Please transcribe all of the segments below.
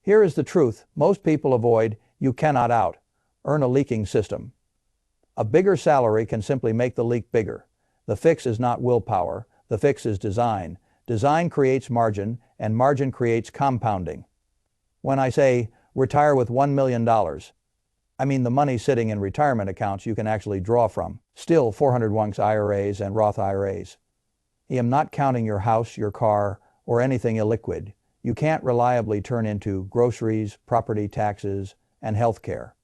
Here is the truth most people avoid: you cannot earn a leaking system. A bigger salary can simply make the leak bigger. The fix is not willpower, the fix is design. Design creates margin, and margin creates compounding. When I say retire with $1 million, I mean the money sitting in retirement accounts you can actually draw from. Still 401k IRAs and Roth IRAs. I am not counting your house, your car, or anything illiquid you can't reliably turn into groceries, property taxes, and health care.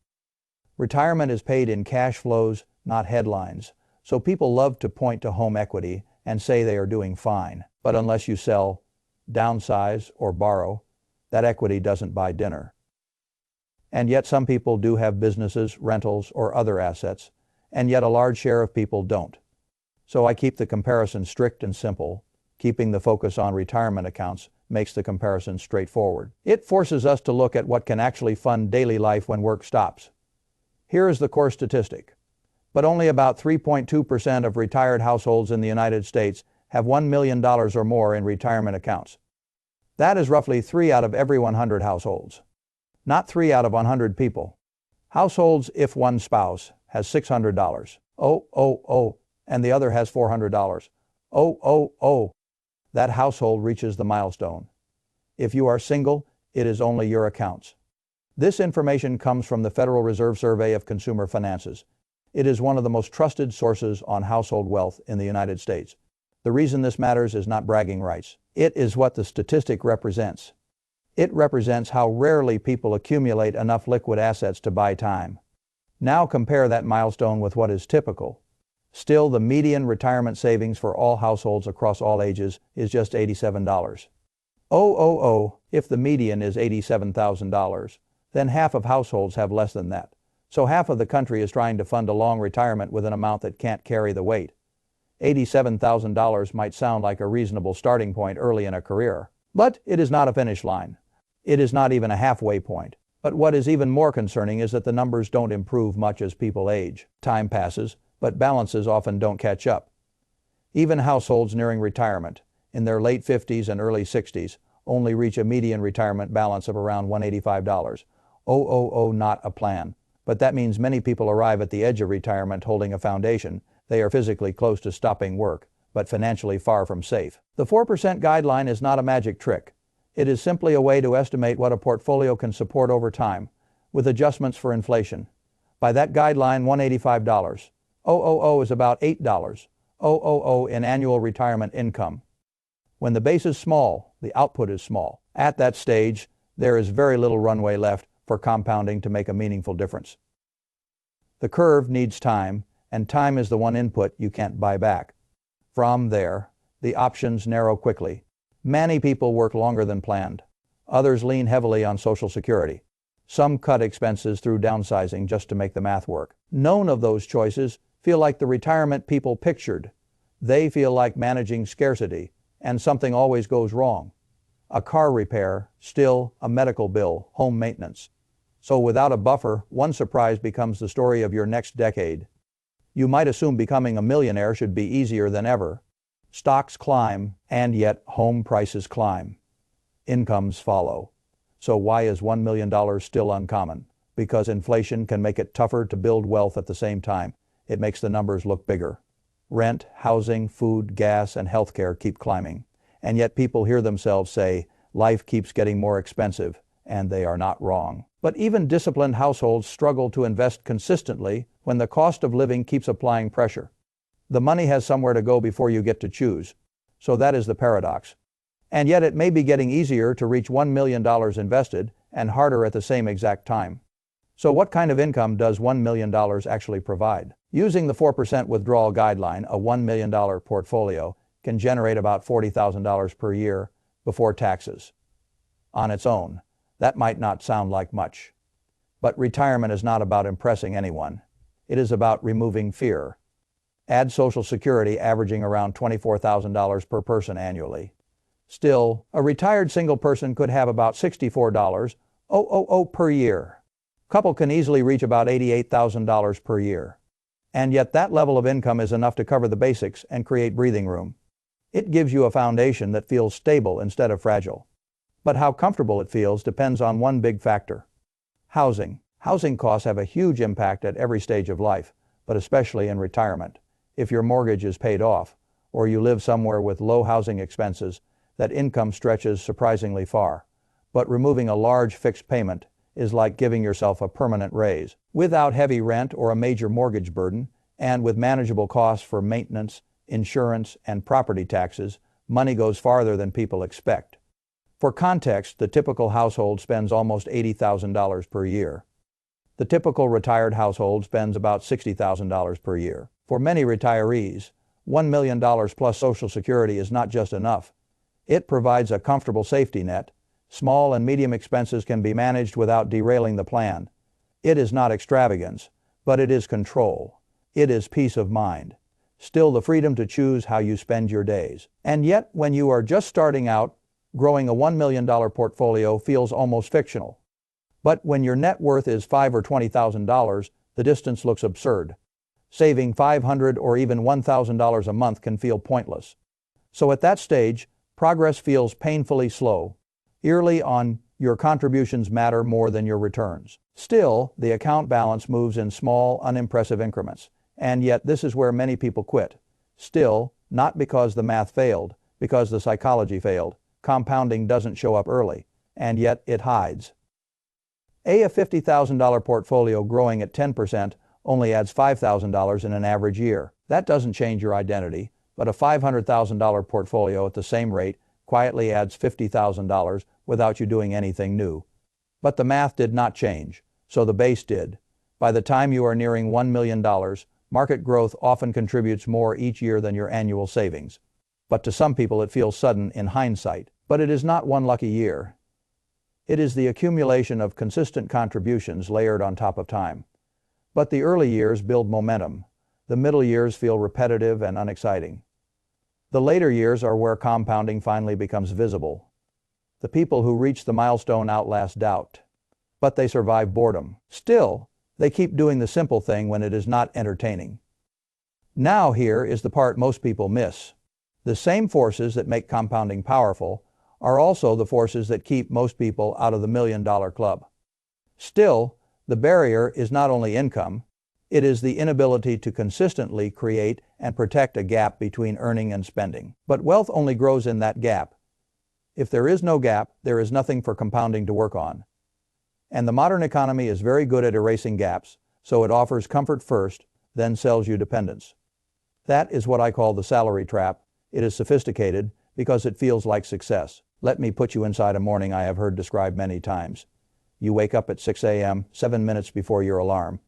Retirement is paid in cash flows, not headlines, so people love to point to home equity and say they are doing fine. But unless you sell, downsize, or borrow, that equity doesn't buy dinner. And yet some people do have businesses, rentals, or other assets, and yet a large share of people don't. So I keep the comparison strict and simple. Keeping the focus on retirement accounts makes the comparison straightforward. It forces us to look at what can actually fund daily life when work stops. Here is the core statistic. But only about 3.2% of retired households in the United States have $1 million or more in retirement accounts. That is roughly 3 out of every 100 households. Not 3 out of 100 people. Households if one spouse has $600. And the other has $400. That household reaches the milestone. If you are single, it is only your accounts. This information comes from the Federal Reserve Survey of Consumer Finances. It is one of the most trusted sources on household wealth in the United States. The reason this matters is not bragging rights. It is what the statistic represents. It represents how rarely people accumulate enough liquid assets to buy time. Now compare that milestone with what is typical. Still, the median retirement savings for all households across all ages is just $87. If the median is $87,000, then half of households have less than that. So half of the country is trying to fund a long retirement with an amount that can't carry the weight. $87,000 might sound like a reasonable starting point early in a career, but it is not a finish line. It is not even a halfway point. But what is even more concerning is that the numbers don't improve much as people age. Time passes, but balances often don't catch up. Even households nearing retirement, in their late 50s and early 60s, only reach a median retirement balance of around $185. Not a plan. But that means many people arrive at the edge of retirement holding a foundation. They are physically close to stopping work, but financially far from safe. The 4% guideline is not a magic trick. It is simply a way to estimate what a portfolio can support over time, with adjustments for inflation. By that guideline, $185. is about $8. In annual retirement income. When the base is small, the output is small. At that stage, there is very little runway left for compounding to make a meaningful difference. The curve needs time, and time is the one input you can't buy back. From there, the options narrow quickly. Many people work longer than planned. Others lean heavily on Social Security. Some cut expenses through downsizing just to make the math work. None of those choices feel like the retirement people pictured. They feel like managing scarcity, and something always goes wrong. A car repair, still a medical bill, home maintenance. So without a buffer, one surprise becomes the story of your next decade. You might assume becoming a millionaire should be easier than ever. Stocks climb, and yet home prices climb. Incomes follow. So why is $1 million still uncommon? Because inflation can make it tougher to build wealth at the same time. It makes the numbers look bigger. Rent, housing, food, gas, and healthcare keep climbing. And yet people hear themselves say, life keeps getting more expensive, and they are not wrong. But even disciplined households struggle to invest consistently when the cost of living keeps applying pressure. The money has somewhere to go before you get to choose. So that is the paradox. And yet it may be getting easier to reach $1 million invested and harder at the same exact time. So what kind of income does $1 million actually provide? Using the 4% withdrawal guideline, a $1 million portfolio can generate about $40,000 per year before taxes. On its own, that might not sound like much. But retirement is not about impressing anyone. It is about removing fear. Add Social Security averaging around $24,000 per person annually. Still, a retired single person could have about $64 per year. Couple can easily reach about $88,000 per year. And yet that level of income is enough to cover the basics and create breathing room. It gives you a foundation that feels stable instead of fragile. But how comfortable it feels depends on one big factor: housing. Housing costs have a huge impact at every stage of life, but especially in retirement. If your mortgage is paid off, or you live somewhere with low housing expenses, that income stretches surprisingly far. But removing a large fixed payment is like giving yourself a permanent raise. Without heavy rent or a major mortgage burden, and with manageable costs for maintenance, insurance, and property taxes, money goes farther than people expect. For context, the typical household spends almost $80,000 per year. The typical retired household spends about $60,000 per year. For many retirees, $1 million plus Social Security is not just enough. It provides a comfortable safety net. Small and medium expenses can be managed without derailing the plan. It is not extravagance, but it is control. It is peace of mind. Still the freedom to choose how you spend your days. And yet, when you are just starting out, growing a $1 million portfolio feels almost fictional. But when your net worth is $5,000 or $20,000, the distance looks absurd. Saving $500 or even $1,000 a month can feel pointless. So at that stage, progress feels painfully slow. Early on, your contributions matter more than your returns. Still, the account balance moves in small, unimpressive increments. And yet this is where many people quit. Still, not because the math failed, because the psychology failed. Compounding doesn't show up early, and yet it hides. A $50,000 portfolio growing at 10% only adds $5,000 in an average year. That doesn't change your identity, but a $500,000 portfolio at the same rate quietly adds $50,000 without you doing anything new. But the math did not change, so the base did. By the time you are nearing $1 million, market growth often contributes more each year than your annual savings. But to some people it feels sudden in hindsight. But it is not one lucky year. It is the accumulation of consistent contributions layered on top of time. But the early years build momentum. The middle years feel repetitive and unexciting. The later years are where compounding finally becomes visible. The people who reach the milestone outlast doubt. But they survive boredom. Still, they keep doing the simple thing when it is not entertaining. Now here is the part most people miss. The same forces that make compounding powerful are also the forces that keep most people out of the $1 million club. Still, the barrier is not only income, it is the inability to consistently create and protect a gap between earning and spending. But wealth only grows in that gap. If there is no gap, there is nothing for compounding to work on. And the modern economy is very good at erasing gaps, so it offers comfort first, then sells you dependence. That is what I call the salary trap. It is sophisticated because it feels like success. Let me put you inside a morning I have heard described many times. You wake up at 6 a.m., 7 minutes before your alarm.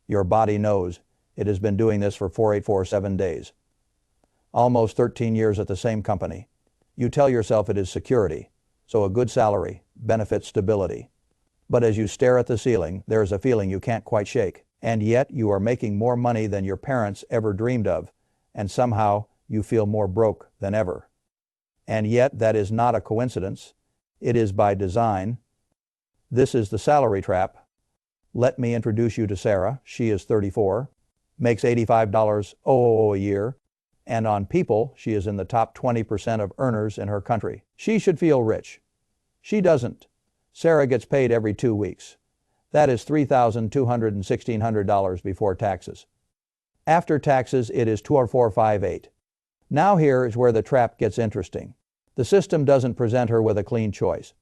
Your body knows. It has been doing this for 4847 days. Almost 13 years at the same company. You tell yourself it is security, so a good salary, benefits stability. But as you stare at the ceiling, there is a feeling you can't quite shake. And yet you are making more money than your parents ever dreamed of, and somehow you feel more broke than ever. And yet that is not a coincidence. It is by design. This is the salary trap. Let me introduce you to Sarah. She is 34, makes $85 a year, and on People, she is in the top 20% of earners in her country. She should feel rich. She doesn't. Sarah gets paid every 2 weeks. That is $3,200 and $1,600 before taxes. After taxes, it is $2,458. Now here is where the trap gets interesting. The system doesn't present her with a clean choice.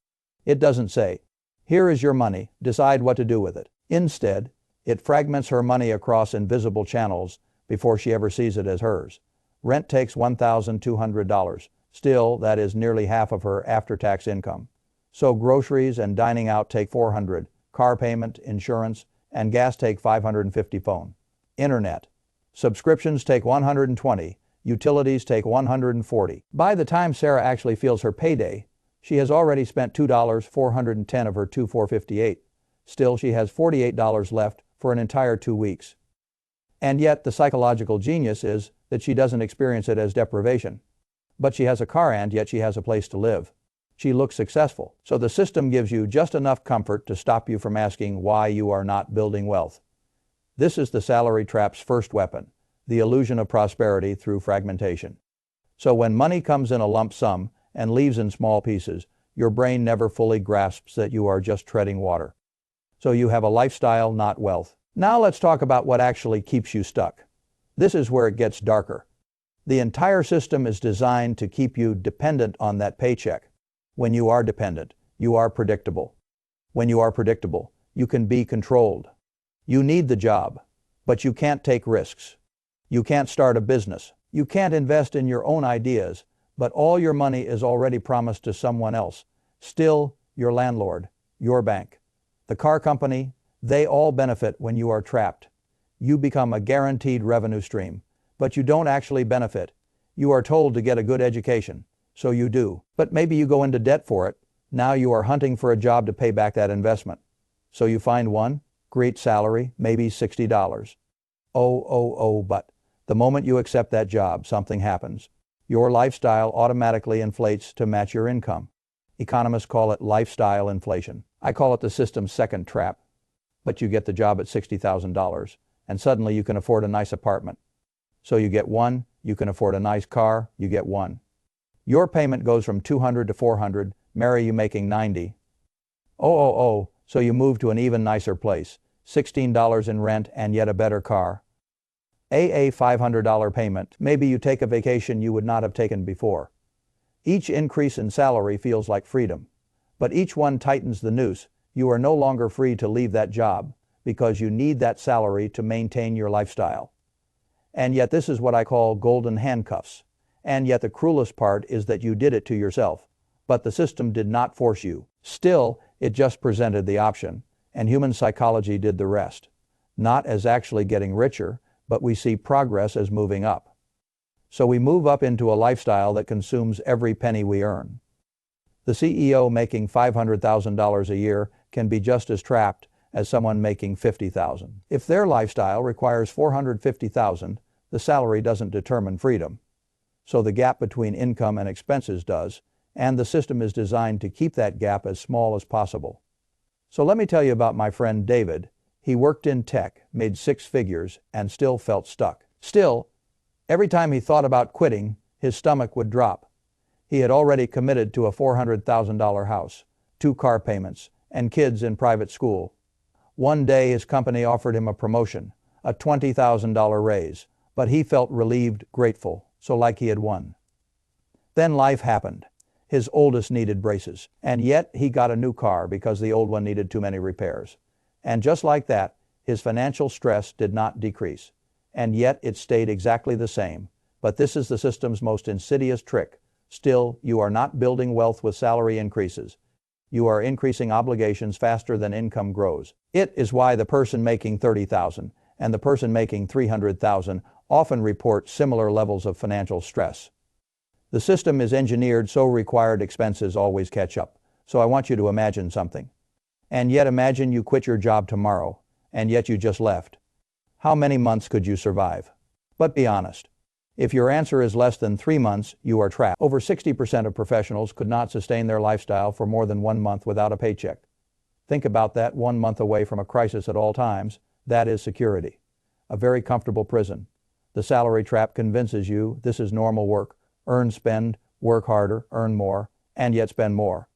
It doesn't say, here is your money, decide what to do with it. Instead, it fragments her money across invisible channels before she ever sees it as hers. Rent takes $1,200. Still, that is nearly half of her after-tax income. So groceries and dining out take $400. Car payment, insurance, and gas take $550. Phone. Internet. Subscriptions take $120. Utilities take $140. By the time Sarah actually feels her payday, she has already spent $2,410 of her $2,458. Still, she has $48 left for an entire 2 weeks. And yet, the psychological genius is that she doesn't experience it as deprivation. But she has a car and yet she has a place to live. She looks successful. So the system gives you just enough comfort to stop you from asking why you are not building wealth. This is the salary trap's first weapon. The illusion of prosperity through fragmentation. So when money comes in a lump sum and leaves in small pieces, your brain never fully grasps that you are just treading water. So you have a lifestyle, not wealth. Now let's talk about what actually keeps you stuck. This is where it gets darker. The entire system is designed to keep you dependent on that paycheck. When you are dependent, you are predictable. When you are predictable, you can be controlled. You need the job, but you can't take risks. You can't start a business. You can't invest in your own ideas, but all your money is already promised to someone else. Still, your landlord, your bank, the car company, they all benefit when you are trapped. You become a guaranteed revenue stream, but you don't actually benefit. You are told to get a good education, so you do. But maybe you go into debt for it. Now you are hunting for a job to pay back that investment. So you find one, great salary, maybe $60. But the moment you accept that job, something happens. Your lifestyle automatically inflates to match your income. Economists call it lifestyle inflation. I call it the system's second trap. But you get the job at $60,000, and suddenly you can afford a nice apartment. So you get one, you can afford a nice car, you get one. Your payment goes from $200 to $400, marry you making $90. So you move to an even nicer place, $16 in rent and yet a better car. A $500 payment, maybe you take a vacation you would not have taken before. Each increase in salary feels like freedom, but each one tightens the noose. You are no longer free to leave that job because you need that salary to maintain your lifestyle. And yet this is what I call golden handcuffs. And yet the cruelest part is that you did it to yourself. But the system did not force you. Still, it just presented the option, and human psychology did the rest. Not as actually getting richer, but we see progress as moving up. So we move up into a lifestyle that consumes every penny we earn. The CEO making $500,000 a year can be just as trapped as someone making $50,000. If their lifestyle requires $450,000, the salary doesn't determine freedom. So the gap between income and expenses does, and the system is designed to keep that gap as small as possible. So let me tell you about my friend David. He worked in tech, made 6 figures, and still felt stuck. Still, every time he thought about quitting, his stomach would drop. He had already committed to a $400,000 house, 2 car payments, and kids in private school. One day his company offered him a promotion, a $20,000 raise, but he felt relieved, grateful, so like he had won. Then life happened. His oldest needed braces, and yet he got a new car because the old one needed too many repairs. And just like that, his financial stress did not decrease. And yet it stayed exactly the same. But this is the system's most insidious trick. Still, you are not building wealth with salary increases. You are increasing obligations faster than income grows. It is why the person making $30,000 and the person making $300,000 often report similar levels of financial stress. The system is engineered so required expenses always catch up. So I want you to imagine something. And yet imagine you quit your job tomorrow, and yet you just left. How many months could you survive? But be honest. If your answer is less than 3 months, you are trapped. Over 60% of professionals could not sustain their lifestyle for more than 1 month without a paycheck. Think about that, 1 month away from a crisis at all times. That is security. A very comfortable prison. The salary trap convinces you this is normal work. Earn, spend, work harder, earn more, and yet spend more.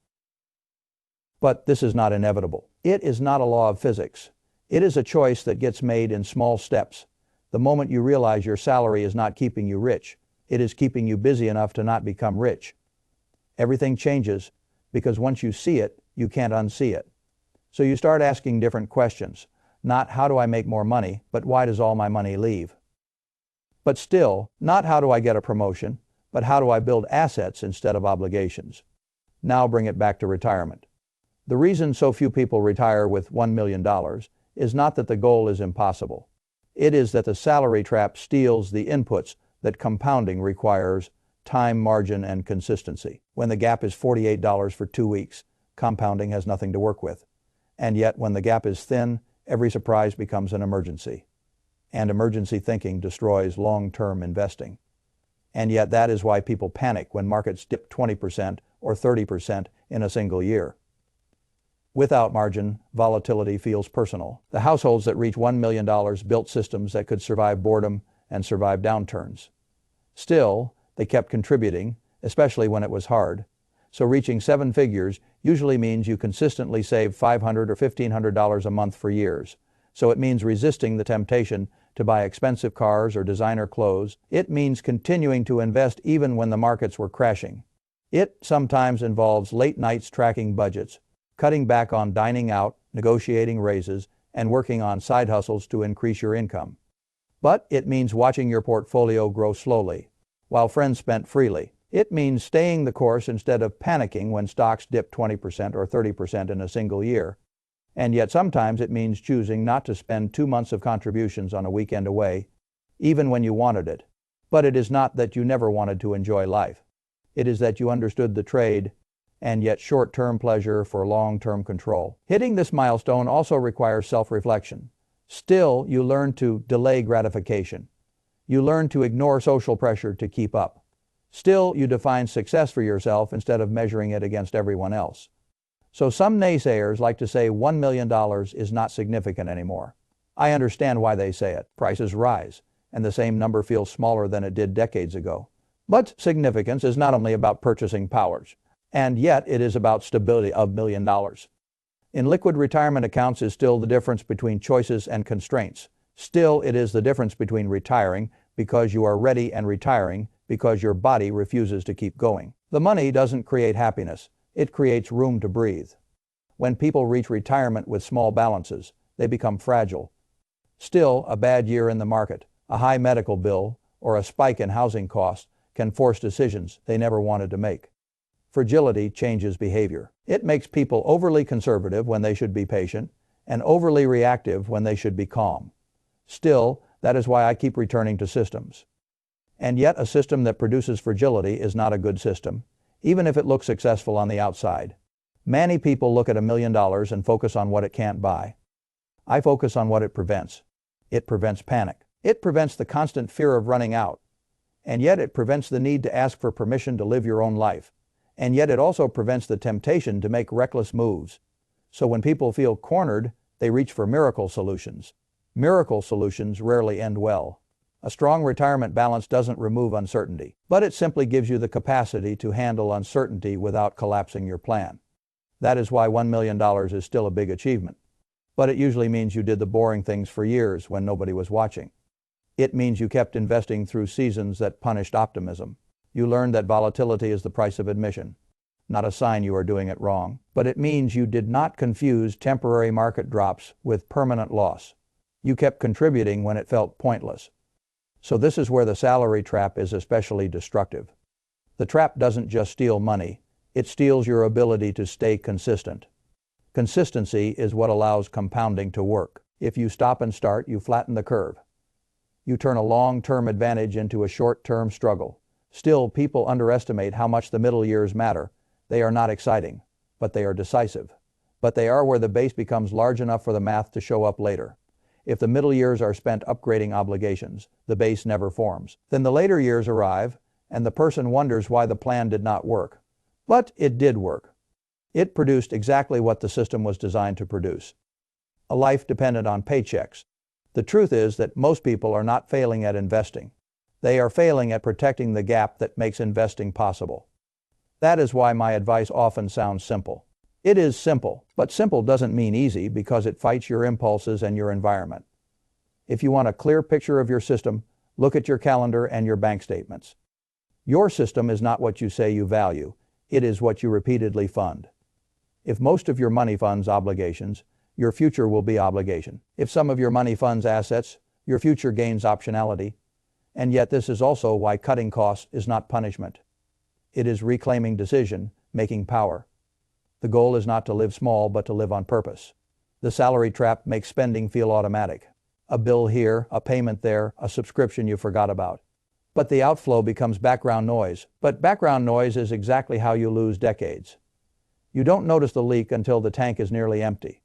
But this is not inevitable. It is not a law of physics. It is a choice that gets made in small steps. The moment you realize your salary is not keeping you rich, it is keeping you busy enough to not become rich. Everything changes because once you see it, you can't unsee it. So you start asking different questions. Not how do I make more money, but why does all my money leave? But still, not how do I get a promotion, but how do I build assets instead of obligations? Now bring it back to retirement. The reason so few people retire with $1 million is not that the goal is impossible. It is that the salary trap steals the inputs that compounding requires: time, margin, and consistency. When the gap is $48 for 2 weeks, compounding has nothing to work with. And yet when the gap is thin, every surprise becomes an emergency. And emergency thinking destroys long-term investing. And yet that is why people panic when markets dip 20% or 30% in a single year. Without margin, volatility feels personal. The households that reach $1 million built systems that could survive boredom and survive downturns. Still, they kept contributing, especially when it was hard. So reaching seven figures usually means you consistently save $500 or $1,500 a month for years. So it means resisting the temptation to buy expensive cars or designer clothes. It means continuing to invest even when the markets were crashing. It sometimes involves late nights tracking budgets, cutting back on dining out, negotiating raises, and working on side hustles to increase your income. But it means watching your portfolio grow slowly, while friends spent freely. It means staying the course instead of panicking when stocks dip 20% or 30% in a single year. And yet sometimes it means choosing not to spend 2 months of contributions on a weekend away, even when you wanted it. But it is not that you never wanted to enjoy life. It is that you understood the trade, and yet short-term pleasure for long-term control. Hitting this milestone also requires self-reflection. Still, you learn to delay gratification. You learn to ignore social pressure to keep up. Still, you define success for yourself instead of measuring it against everyone else. So some naysayers like to say $1 million is not significant anymore. I understand why they say it. Prices rise, and the same number feels smaller than it did decades ago. But significance is not only about purchasing powers, and yet it is about stability of $1 million. In liquid retirement accounts is still the difference between choices and constraints. Still, it is the difference between retiring because you are ready and retiring because your body refuses to keep going. The money doesn't create happiness. It creates room to breathe. When people reach retirement with small balances, they become fragile. Still, a bad year in the market, a high medical bill, or a spike in housing costs can force decisions they never wanted to make. Fragility changes behavior. It makes people overly conservative when they should be patient, and overly reactive when they should be calm. Still, that is why I keep returning to systems. And yet a system that produces fragility is not a good system, even if it looks successful on the outside. Many people look at $1 million and focus on what it can't buy. I focus on what it prevents. It prevents panic. It prevents the constant fear of running out. And yet it prevents the need to ask for permission to live your own life. And yet it also prevents the temptation to make reckless moves. So when people feel cornered, they reach for miracle solutions. Miracle solutions rarely end well. A strong retirement balance doesn't remove uncertainty, but it simply gives you the capacity to handle uncertainty without collapsing your plan. That is why $1 million is still a big achievement. But it usually means you did the boring things for years when nobody was watching. It means you kept investing through seasons that punished optimism. You learned that volatility is the price of admission, not a sign you are doing it wrong. But it means you did not confuse temporary market drops with permanent loss. You kept contributing when it felt pointless. So this is where the salary trap is especially destructive. The trap doesn't just steal money, it steals your ability to stay consistent. Consistency is what allows compounding to work. If you stop and start, you flatten the curve. You turn a long-term advantage into a short-term struggle. Still, people underestimate how much the middle years matter. They are not exciting, but they are decisive. But they are where the base becomes large enough for the math to show up later. If the middle years are spent upgrading obligations, the base never forms. Then the later years arrive, and the person wonders why the plan did not work. But it did work. It produced exactly what the system was designed to produce. A life dependent on paychecks. The truth is that most people are not failing at investing. They are failing at protecting the gap that makes investing possible. That is why my advice often sounds simple. It is simple, but simple doesn't mean easy because it fights your impulses and your environment. If you want a clear picture of your system, look at your calendar and your bank statements. Your system is not what you say you value. It is what you repeatedly fund. If most of your money funds obligations, your future will be obligation. If some of your money funds assets, your future gains optionality. And yet this is also why cutting costs is not punishment. It is reclaiming decision-making power. The goal is not to live small, but to live on purpose. The salary trap makes spending feel automatic. A bill here, a payment there, a subscription you forgot about. But the outflow becomes background noise. But background noise is exactly how you lose decades. You don't notice the leak until the tank is nearly empty.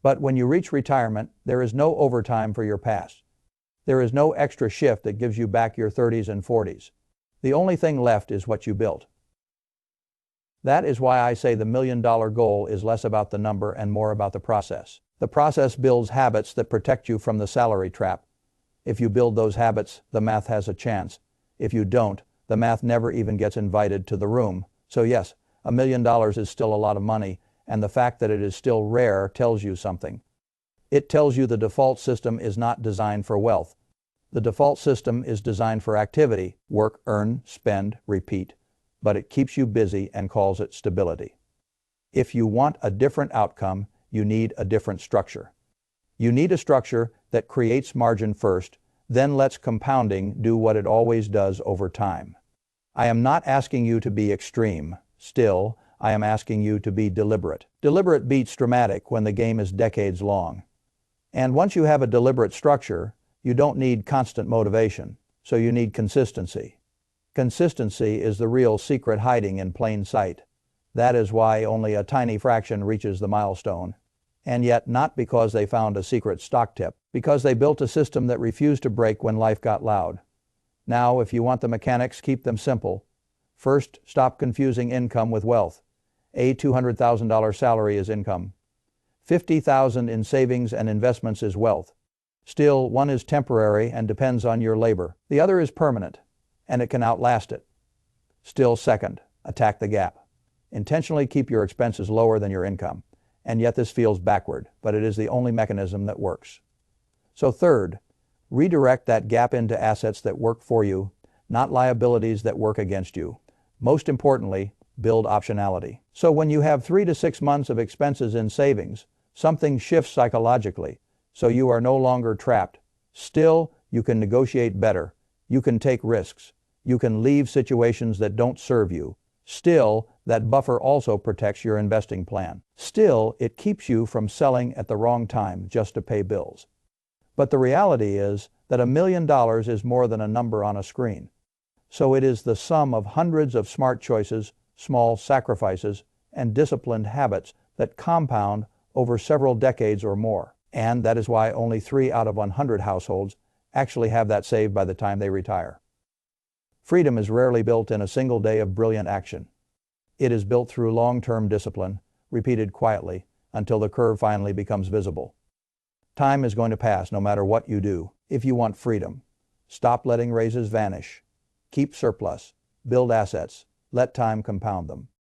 But when you reach retirement, there is no overtime for your past. There is no extra shift that gives you back your 30s and 40s. The only thing left is what you built. That is why I say the $1 million goal is less about the number and more about the process. The process builds habits that protect you from the salary trap. If you build those habits, the math has a chance. If you don't, the math never even gets invited to the room. So yes, $1 million is still a lot of money, and the fact that it is still rare tells you something. It tells you the default system is not designed for wealth. The default system is designed for activity, work, earn, spend, repeat, but it keeps you busy and calls it stability. If you want a different outcome, you need a different structure. You need a structure that creates margin first, then lets compounding do what it always does over time. I am not asking you to be extreme. Still, I am asking you to be deliberate. Deliberate beats dramatic when the game is decades long. And once you have a deliberate structure, you don't need constant motivation, so you need consistency. Consistency is the real secret hiding in plain sight. That is why only a tiny fraction reaches the milestone. And yet not because they found a secret stock tip, because they built a system that refused to break when life got loud. Now, if you want the mechanics, keep them simple. First, stop confusing income with wealth. A $200,000 salary is income. $50,000 in savings and investments is wealth. Still, one is temporary and depends on your labor. The other is permanent, and it can outlast it. Still, second, attack the gap. Intentionally keep your expenses lower than your income. And yet this feels backward, but it is the only mechanism that works. So third, redirect that gap into assets that work for you, not liabilities that work against you. Most importantly, build optionality. So when you have 3 to 6 months of expenses in savings, something shifts psychologically. So you are no longer trapped. Still, you can negotiate better. You can take risks. You can leave situations that don't serve you. Still, that buffer also protects your investing plan. Still, it keeps you from selling at the wrong time just to pay bills. But the reality is that $1 million is more than a number on a screen. So it is the sum of hundreds of smart choices, small sacrifices, and disciplined habits that compound over several decades or more. And that is why only 3 out of 100 households actually have that saved by the time they retire. Freedom is rarely built in a single day of brilliant action. It is built through long-term discipline, repeated quietly, until the curve finally becomes visible. Time is going to pass no matter what you do. If you want freedom, stop letting raises vanish. Keep surplus. Build assets. Let time compound them.